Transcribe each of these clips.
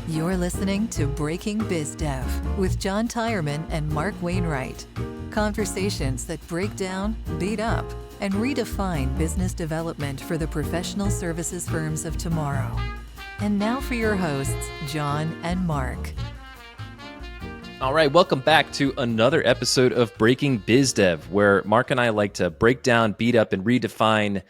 You're listening to Breaking Biz Dev with John Tyerman and Mark Wainwright. Conversations that break down, beat up, and redefine business development for the professional services firms of tomorrow. And now for your hosts, John and Mark. All right, welcome back to another episode of Breaking Biz Dev, where Mark and I like to break down, beat up, and redefine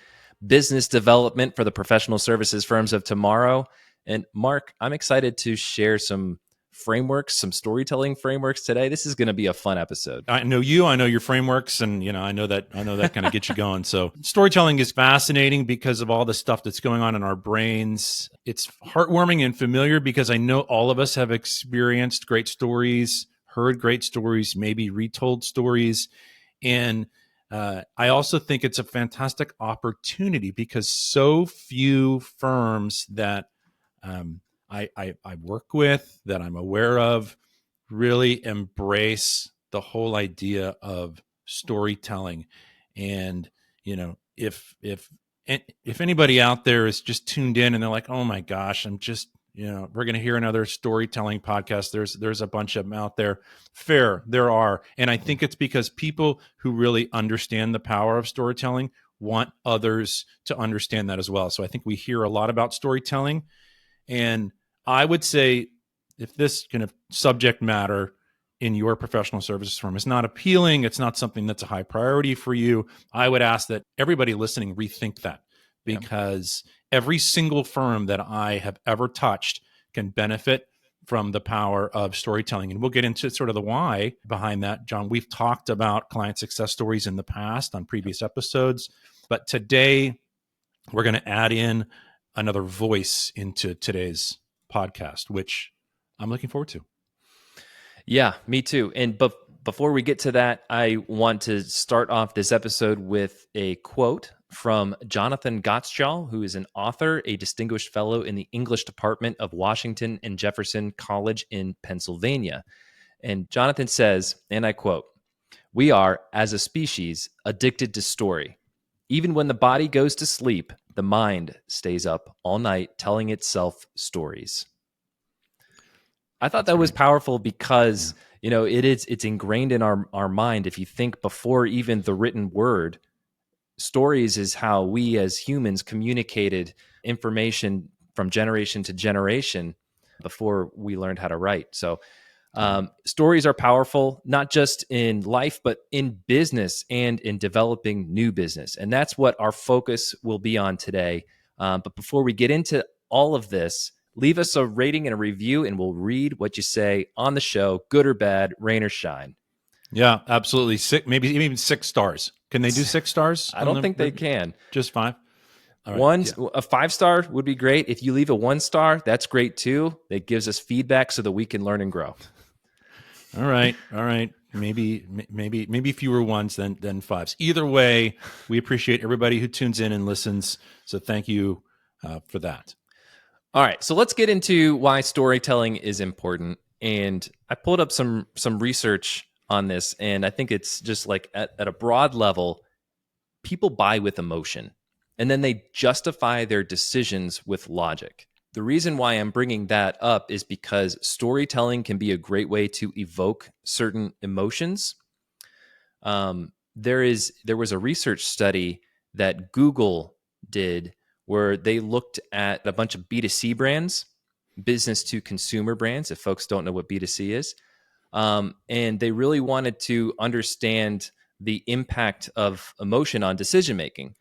business development for the professional services firms of tomorrow. And Mark, I'm excited to share some frameworks, some storytelling frameworks today. This is going to be a fun episode. I know you, I know your frameworks, and I know that kind of gets you going. So storytelling is fascinating because of all the stuff that's going on in our brains. It's heartwarming and familiar because I know all of us have experienced great stories, heard great stories, maybe retold stories. And I also think it's a fantastic opportunity because so few firms that I work with, that I'm aware of, really embrace the whole idea of storytelling. And if anybody out there is just tuned in and they're like, oh my gosh, I'm just we're going to hear another storytelling podcast. There's a bunch of them out there. Fair, there are. And I think it's because people who really understand the power of storytelling want others to understand that as well. So I think we hear a lot about storytelling. And I would say if this kind of subject matter in your professional services firm is not appealing, it's not something that's a high priority for you, I would ask that everybody listening rethink that, because every single firm that I have ever touched can benefit from the power of storytelling. And we'll get into sort of the why behind that. John, we've talked about client success stories in the past on previous episodes, but today we're going to add in another voice into today's podcast, which I'm looking forward to. Yeah, me too. And before we get to that, I want to start off this episode with a quote from Jonathan Gottschall, who is an author, a distinguished fellow in the English department of Washington and Jefferson College in Pennsylvania. And Jonathan says, and I quote, "We are, as a species, addicted to story. Even when the body goes to sleep, the mind stays up all night telling itself stories." I thought that was powerful because, it's ingrained in our mind. If you think before even the written word, stories is how we as humans communicated information from generation to generation before we learned how to write. So stories are powerful, not just in life, but in business and in developing new business. And that's what our focus will be on today. But before we get into all of this, leave us a rating and a review, and we'll read what you say on the show, good or bad, rain or shine. Yeah, absolutely. Maybe even 6 stars. Can they do 6 stars? I don't think they can. Just 5? All right. A 5-star would be great. If you leave a 1-star, that's great too. It gives us feedback so that we can learn and grow. All right. Maybe fewer ones than 5s. Either way, we appreciate everybody who tunes in and listens. So thank you for that. All right, so let's get into why storytelling is important. And I pulled up some research on this, and I think it's just like at a broad level, people buy with emotion, and then they justify their decisions with logic. The reason why I'm bringing that up is because storytelling can be a great way to evoke certain emotions. There was a research study that Google did where they looked at a bunch of B2C brands, business to consumer brands, if folks don't know what B2C is. And they really wanted to understand the impact of emotion on decision-making.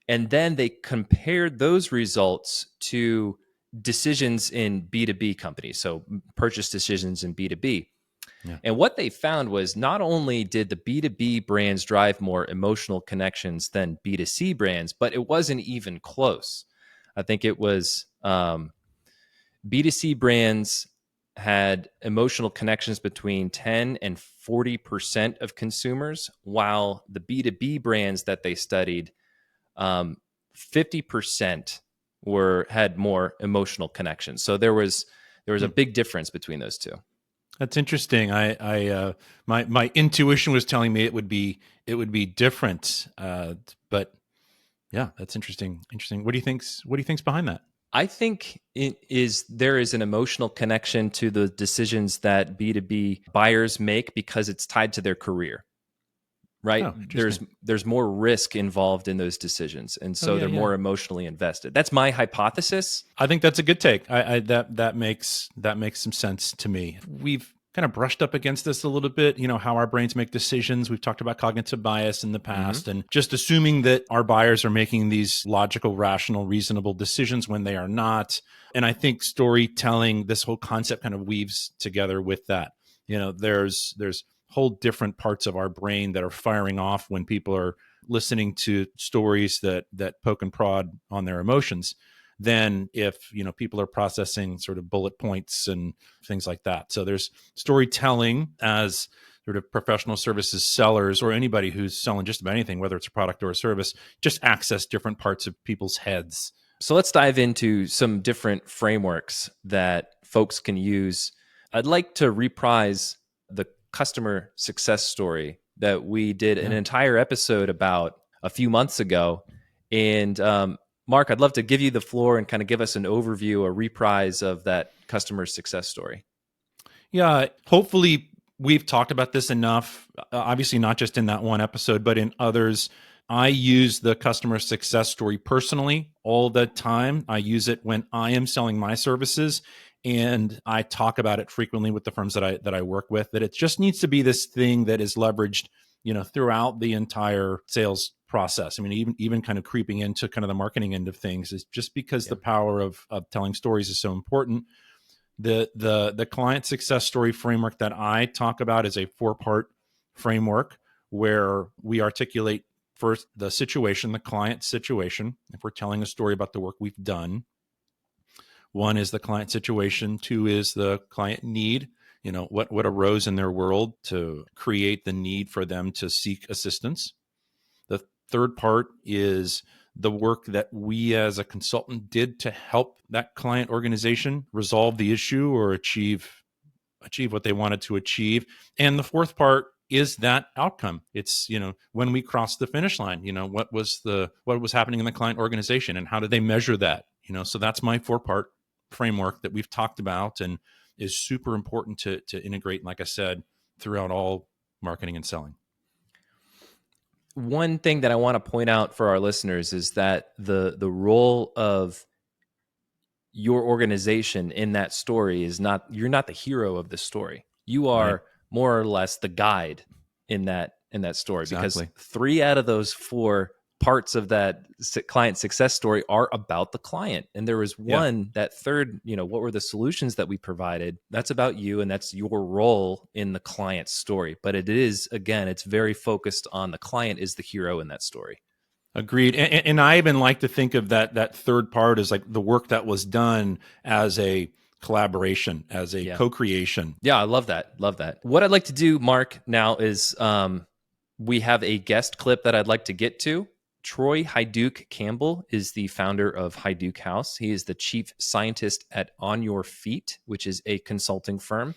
And then they compared those results to decisions in B2B companies, so purchase decisions in B2B. Yeah. And what they found was not only did the B2B brands drive more emotional connections than B2C brands, but it wasn't even close. I think it was B2C brands had emotional connections between 10 and 40% of consumers, while the B2B brands that they studied, 50% had more emotional connections. So there was a big difference between those two. That's interesting. My intuition was telling me it would be different, but yeah, that's interesting. What do you think's behind that? I think there is an emotional connection to the decisions that B2B buyers make because it's tied to their career, right? Oh, interesting. There's more risk involved in those decisions, and Oh, so yeah, they're yeah. more emotionally invested. That's my hypothesis. I think that's a good take. That makes some sense to me. We've kind of brushed up against this a little bit, how our brains make decisions. We've talked about cognitive bias in the past and just assuming that our buyers are making these logical, rational, reasonable decisions when they are not. And I think storytelling, this whole concept kind of weaves together with that. There's whole different parts of our brain that are firing off when people are listening to stories that poke and prod on their emotions than if people are processing sort of bullet points and things like that. So there's storytelling as sort of professional services sellers or anybody who's selling just about anything, whether it's a product or a service, just access different parts of people's heads. So let's dive into some different frameworks that folks can use. I'd like to reprise the customer success story that we did an entire episode about a few months ago. And Mark, I'd love to give you the floor and kind of give us an overview, a reprise of that customer success story. Yeah, hopefully we've talked about this enough, obviously not just in that one episode, but in others. I use the customer success story personally all the time. I use it when I am selling my services, and I talk about it frequently with the firms that I work with, that it just needs to be this thing that is leveraged, throughout the entire sales process. I mean, even kind of creeping into kind of the marketing end of things is just because the power of telling stories is so important. The client success story framework that I talk about is a 4-part framework where we articulate first the situation, the client situation. If we're telling a story about the work we've done, 1 is the client situation, 2 is the client need, what arose in their world to create the need for them to seek assistance. The 3rd part is the work that we as a consultant did to help that client organization resolve the issue or achieve what they wanted to achieve. And the 4th part is that outcome. It's, when we crossed the finish line, what was happening in the client organization and how did they measure that? So that's my 4-part framework that we've talked about and is super important to integrate, like I said, throughout all marketing and selling. One thing that I want to point out for our listeners is that the role of your organization in that story is you're not the hero of the story. You are more or less the guide in that story. Exactly. Because 3 out of those 4 parts of that client success story are about the client. And there was one, that third, what were the solutions that we provided? That's about you, and that's your role in the client's story. But it is, again, it's very focused on the client is the hero in that story. Agreed. And I even like to think of that 3rd part as like the work that was done as a collaboration, as a co-creation. Yeah, I love that. Love that. What I'd like to do, Mark, now is we have a guest clip that I'd like to get to. Troy Hiduke Campbell is the founder of Hiduke House. He is the chief scientist at On Your Feet, which is a consulting firm.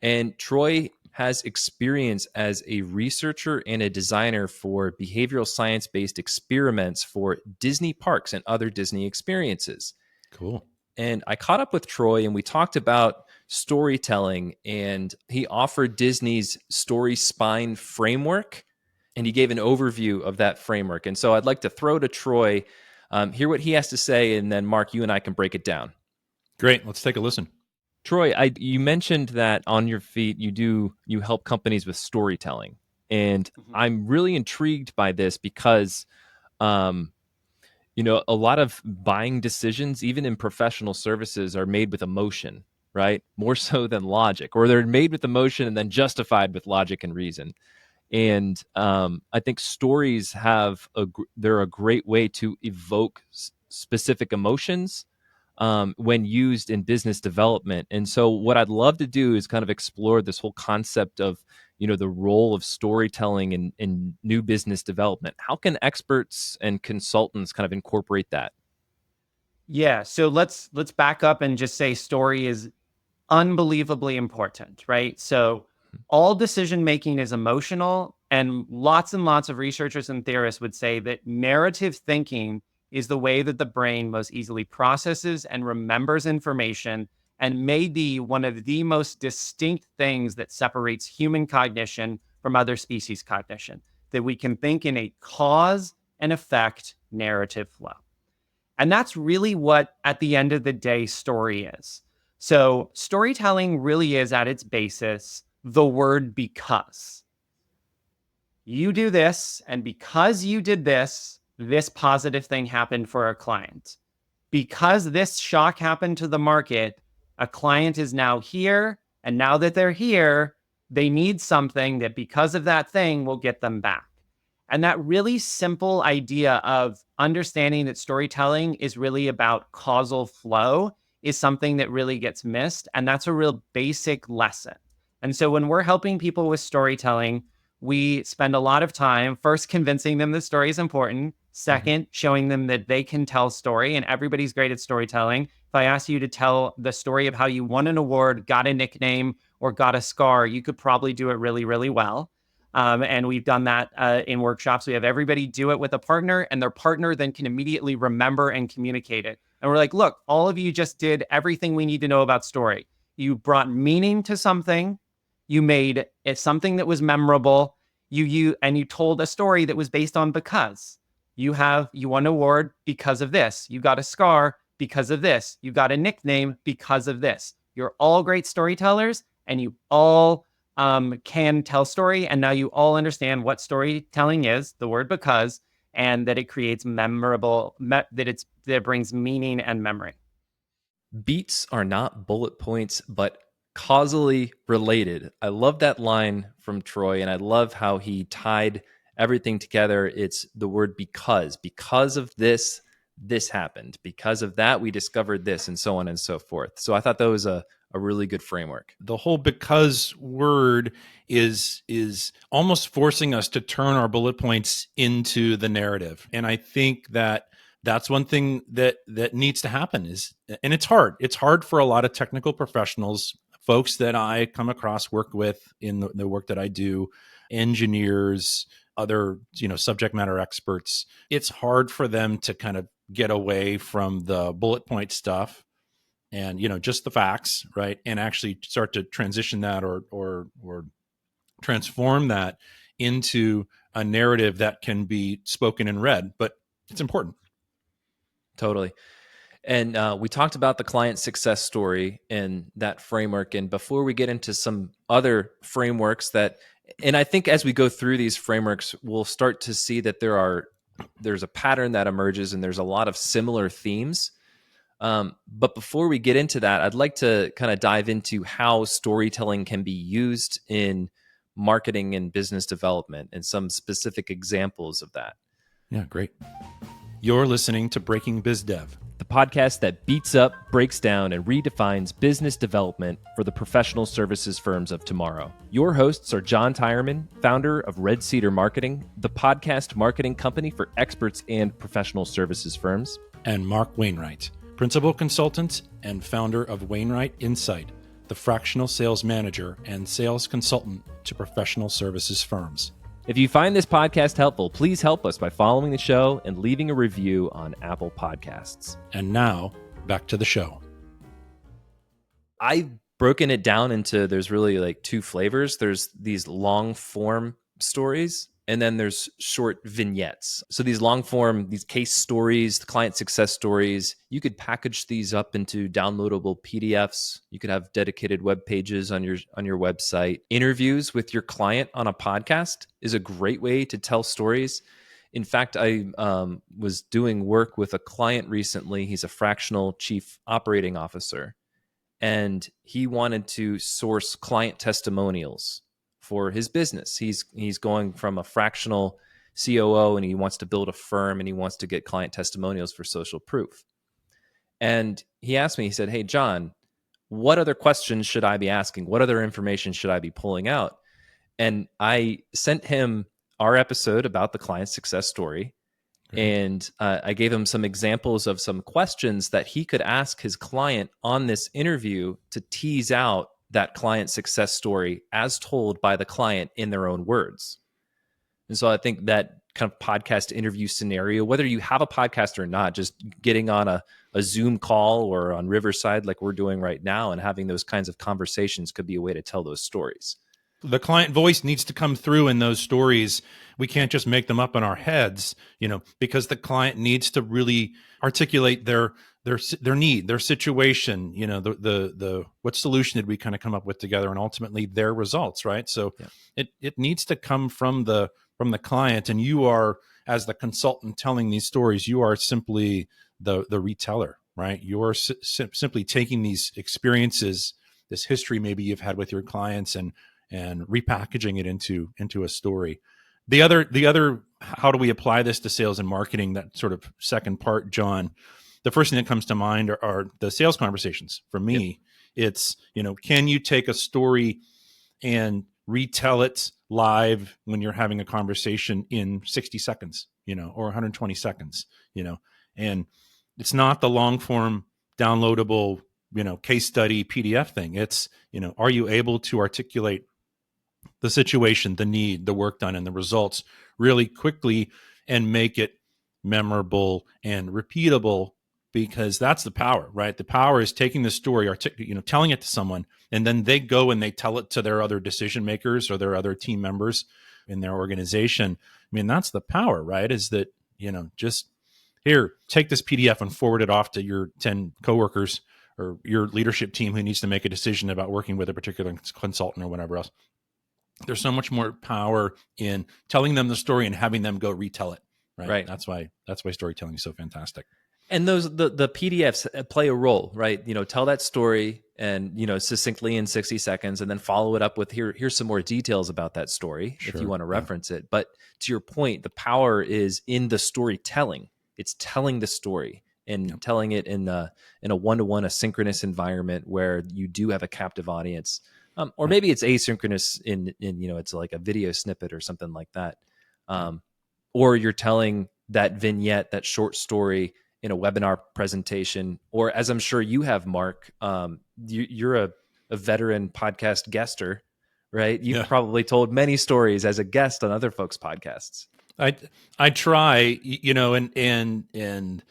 And Troy has experience as a researcher and a designer for behavioral science-based experiments for Disney parks and other Disney experiences. Cool. And I caught up with Troy and we talked about storytelling, and he offered Disney's Story Spine framework, and he gave an overview of that framework. And so I'd like to throw to Troy, hear what he has to say, and then Mark, you and I can break it down. Great. Let's take a listen. Troy, you mentioned that On Your Feet, you help companies with storytelling. And I'm really intrigued by this because a lot of buying decisions, even in professional services, are made with emotion, right? More so than logic, or they're made with emotion and then justified with logic and reason. And I think stories they're a great way to evoke specific emotions when used in business development. And so what I'd love to do is kind of explore this whole concept of, the role of storytelling in new business development. How can experts and consultants kind of incorporate that? Yeah. So let's back up and just say story is unbelievably important, right? So all decision making is emotional, and lots of researchers and theorists would say that narrative thinking is the way that the brain most easily processes and remembers information, and may be one of the most distinct things that separates human cognition from other species cognition, that we can think in a cause and effect narrative flow. And that's really what, at the end of the day, story is. So storytelling really is, at its basis, the word because. You do this, and because you did this, this positive thing happened for a client. Because this shock happened to the market, a client is now here, and now that they're here, they need something that, because of that thing, will get them back. And that really simple idea of understanding that storytelling is really about causal flow is something that really gets missed. And that's a real basic lesson. And so when we're helping people with storytelling, we spend a lot of time first convincing them the story is important. Second, showing them that they can tell story, and everybody's great at storytelling. If I ask you to tell the story of how you won an award, got a nickname, or got a scar, you could probably do it really, really well. And we've done that in workshops. We have everybody do it with a partner, and their partner then can immediately remember and communicate it. And we're like, look, all of you just did everything we need to know about story. You brought meaning to something. You made it something that was memorable. You told a story that was based on because. You won an award because of this. You got a scar because of this. You got a nickname because of this. You're all great storytellers, and you all can tell story. And now you all understand what storytelling is, the word because, and that it creates that it brings meaning and memory. Beats are not bullet points, but causally related. I love that line from Troy, and I love how he tied everything together. It's the word because. Because of this, this happened. Because of that, we discovered this, and so on and so forth. So I thought that was a really good framework. The whole because word is almost forcing us to turn our bullet points into the narrative. And I think that that's one thing that needs to happen and it's hard. It's hard for a lot of technical professionals, folks that I come across, work with in the work that I do, engineers, other, subject matter experts. It's hard for them to kind of get away from the bullet point stuff and, just the facts, right? And actually start to transition that or transform that into a narrative that can be spoken and read, but it's important. Totally. And we talked about the client success story and that framework. And before we get into some other frameworks and I think as we go through these frameworks, we'll start to see that there's a pattern that emerges and there's a lot of similar themes. But before we get into that, I'd like to kind of dive into how storytelling can be used in marketing and business development and some specific examples of that. Yeah, great. You're listening to Breaking Biz Dev, the podcast that beats up, breaks down, and redefines business development for the professional services firms of tomorrow. Your hosts are John Tyerman, founder of Red Cedar Marketing, the podcast marketing company for experts and professional services firms, and Mark Wainwright, principal consultant and founder of Wainwright Insight, the fractional sales manager and sales consultant to professional services firms. If you find this podcast helpful, please help us by following the show and leaving a review on Apple Podcasts. And now, back to the show. I've broken it down into, there's really like two flavors. There's these long form stories, and then there's short vignettes. So these long form, these case stories, the client success stories, you could package these up into downloadable PDFs. You could have dedicated web pages on your website. Interviews with your client on a podcast is a great way to tell stories. In fact, I was doing work with a client recently. He's a fractional chief operating officer, and he wanted to source client testimonials for his business. He's going from a fractional COO, and he wants to build a firm, and he wants to get client testimonials for social proof. And he asked me, he said, "Hey, John, what other questions should I be asking? What other information should I be pulling out?" And I sent him our episode about the client success story. And I gave him some examples of some questions that he could ask his client on this interview to tease out that client success story as told by the client in their own words. And so I think that kind of podcast interview scenario, whether you have a podcast or not, just getting on a Zoom call or on Riverside like we're doing right now and having those kinds of conversations could be a way to tell those stories. The client voice needs to come through in those stories. We can't just make them up in our heads, because the client needs to really articulate their need, their situation, the what solution did we kind of come up with together, and ultimately their results, right? So it needs to come from the client, and you are, as the consultant telling these stories, you are simply the reteller, right? You are simply taking these experiences, this history maybe you've had with your clients, and repackaging it into a story. The other, how do we apply this to sales and marketing? That sort of second part, John. The first thing that comes to mind are the sales conversations. For me, it's, can you take a story and retell it live when you're having a conversation in 60 seconds, or 120 seconds, and it's not the long form downloadable, case study PDF thing. It's, are you able to articulate the situation, the need, the work done, and the results really quickly and make it memorable and repeatable? Because that's the power, right? The power is taking the story, telling it to someone, and then they go and they tell it to their other decision makers or their other team members in their organization. I mean, that's the power, right? Is that, just here, take this PDF and forward it off to your 10 coworkers or your leadership team who needs to make a decision about working with a particular consultant or whatever else. There's so much more power in telling them the story and having them go retell it. Right. That's why storytelling is so fantastic. And those the PDFs play a role, right? Tell that story and succinctly in 60 seconds, and then follow it up with here's some more details about that story if you want to reference it. But to your point, the power is in the storytelling. It's telling the story and telling it in a one-to-one asynchronous environment where you do have a captive audience. Or maybe it's asynchronous in it's like a video snippet or something like that. Or you're telling that vignette, that short story in a webinar presentation, or as I'm sure you have, Mark, you're a veteran podcast guester, right? You've probably told many stories as a guest on other folks' podcasts. I try, and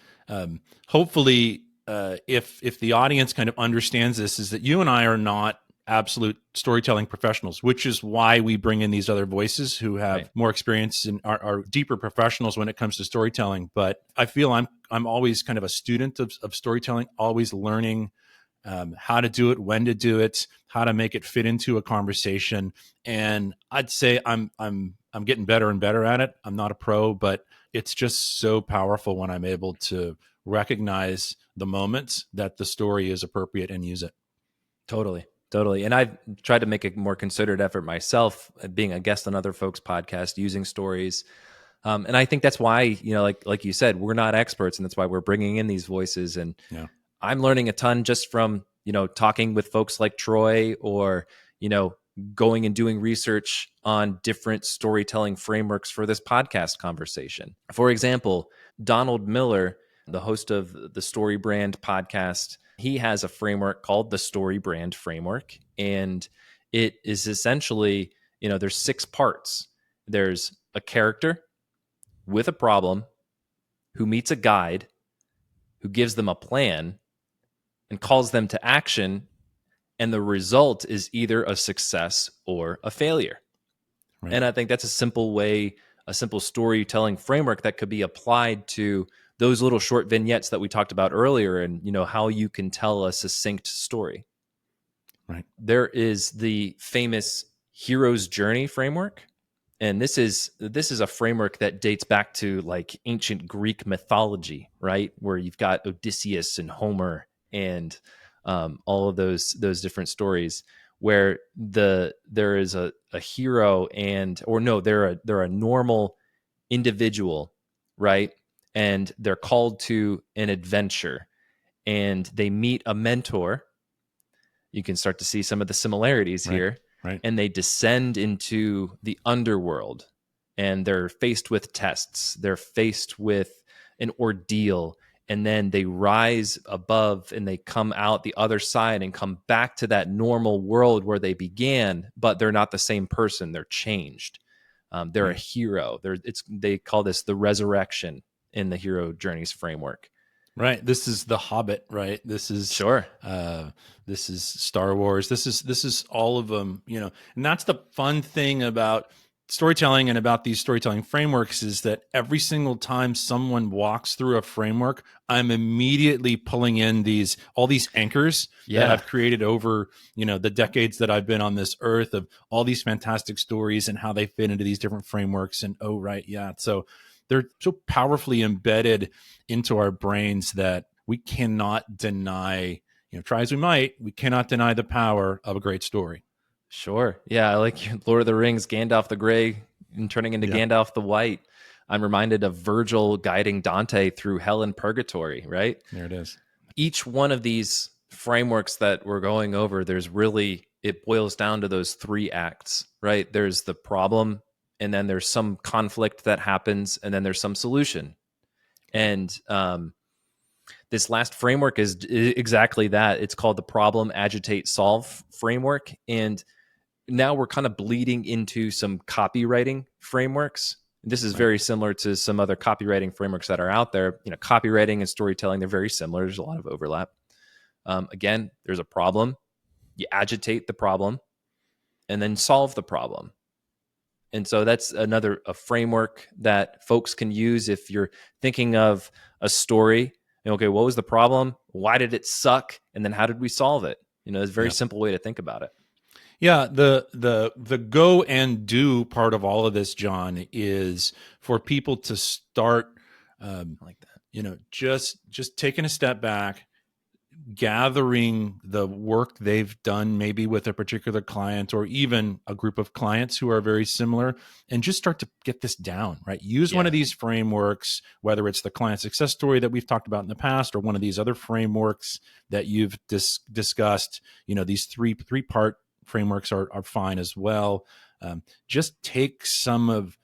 hopefully, if the audience kind of understands this, is that you and I are not absolute storytelling professionals, which is why we bring in these other voices who have more experience and are deeper professionals when it comes to storytelling. But I feel I'm always kind of a student of storytelling, always learning how to do it, when to do it, how to make it fit into a conversation. And I'd say I'm getting better and better at it. I'm not a pro, but it's just so powerful when I'm able to recognize the moments that the story is appropriate and use it. Totally. And I've tried to make a more considered effort myself, being a guest on other folks' podcasts, using stories. And I think that's why, like you said, we're not experts, and that's why we're bringing in these voices. And I'm learning a ton just from, talking with folks like Troy, or, going and doing research on different storytelling frameworks for this podcast conversation. For example, Donald Miller, the host of the Story Brand podcast, he has a framework called the Story Brand Framework. And it is essentially, there's 6 parts. There's a character with a problem who meets a guide who gives them a plan and calls them to action. And the result is either a success or a failure. Right. And I think that's a simple storytelling framework that could be applied to those little short vignettes that we talked about earlier, and how you can tell a succinct story. Right. There is the famous hero's journey framework, and this is a framework that dates back to like ancient Greek mythology, right? Where you've got Odysseus and Homer and all of those different stories where there is a hero they're a normal individual, right? And they're called to an adventure, and they meet a mentor. You can start to see some of the similarities here. Right. And they descend into the underworld, and they're faced with tests. They're faced with an ordeal, and then they rise above and they come out the other side and come back to that normal world where they began, but they're not the same person. They're changed. They're a hero. They call this the resurrection in the hero journeys framework. Right. This is The Hobbit, right? This is Sure. This is Star Wars. This is all of them, and that's the fun thing about storytelling and about these storytelling frameworks is that every single time someone walks through a framework, I'm immediately pulling in all these anchors that I've created over, the decades that I've been on this earth of all these fantastic stories and how they fit into these different frameworks. And so they're so powerfully embedded into our brains that we cannot deny, try as we might, we cannot deny the power of a great story. Sure. Yeah, I like Lord of the Rings, Gandalf the Grey and turning into Gandalf the White. I'm reminded of Virgil guiding Dante through hell and purgatory, right? There it is. Each one of these frameworks that we're going over, it boils down to those 3 acts, right? There's the problem, and then there's some conflict that happens, and then there's some solution. And this last framework is exactly that. It's called the problem, agitate, solve framework. And now we're kind of bleeding into some copywriting frameworks. This is very similar to some other copywriting frameworks that are out there. Copywriting and storytelling, they're very similar. There's a lot of overlap. Again, there's a problem. You agitate the problem and then solve the problem. And so that's a framework that folks can use if you're thinking of a story. Okay, what was the problem? Why did it suck? And then how did we solve it? It's a very simple way to think about it. Yeah, the go and do part of all of this, John, is for people to start like that. Just taking a step back, gathering the work they've done maybe with a particular client or even a group of clients who are very similar, and just start to get this down, right? Use one of these frameworks, whether it's the client success story that we've talked about in the past or one of these other frameworks that you've discussed. These three-part frameworks are fine as well. Just take some of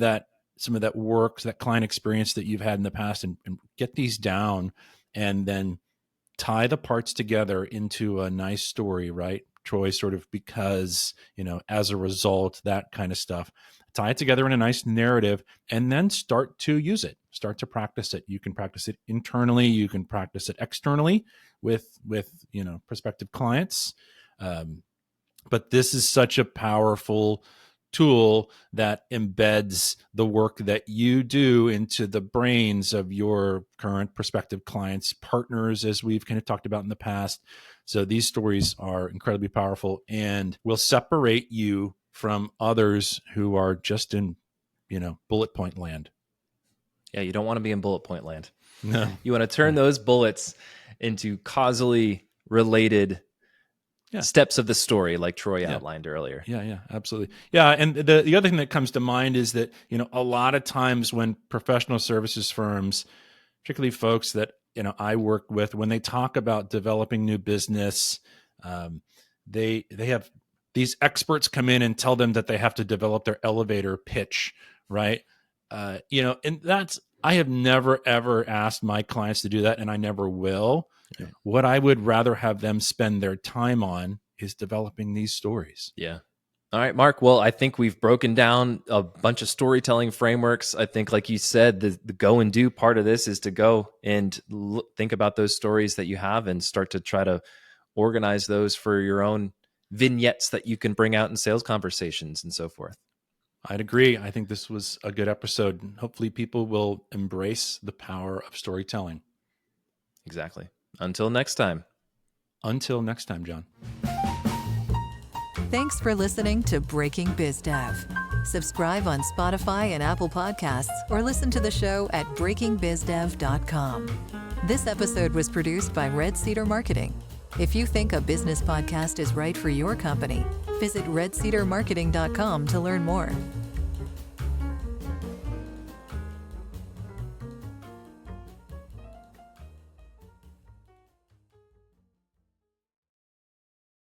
that work, that client experience that you've had in the past, and get these down, and then tie the parts together into a nice story, right, Troy? Sort of because, as a result, that kind of stuff. Tie it together in a nice narrative, and then start to use it. Start to practice it. You can practice it internally. You can practice it externally with prospective clients. But this is such a powerful tool that embeds the work that you do into the brains of your current prospective clients, partners, as we've kind of talked about in the past. So these stories are incredibly powerful and will separate you from others who are just in, bullet point land. Yeah, you don't want to be in bullet point land. No. You want to turn those bullets into causally related steps of the story, like Troy outlined earlier. Yeah, absolutely. Yeah, and the other thing that comes to mind is that, a lot of times when professional services firms, particularly folks that, I work with, when they talk about developing new business, they have these experts come in and tell them that they have to develop their elevator pitch, right? And I have never, ever asked my clients to do that, and I never will. Yeah. What I would rather have them spend their time on is developing these stories. Yeah. All right, Mark. Well, I think we've broken down a bunch of storytelling frameworks. I think, like you said, the go and do part of this is to go and think about those stories that you have and start to try to organize those for your own vignettes that you can bring out in sales conversations and so forth. I'd agree. I think this was a good episode. Hopefully people will embrace the power of storytelling. Exactly. Until next time. Until next time, John. Thanks for listening to Breaking Biz Dev. Subscribe on Spotify and Apple Podcasts, or listen to the show at breakingbizdev.com. This episode was produced by Red Cedar Marketing. If you think a business podcast is right for your company, visit redcedarmarketing.com to learn more.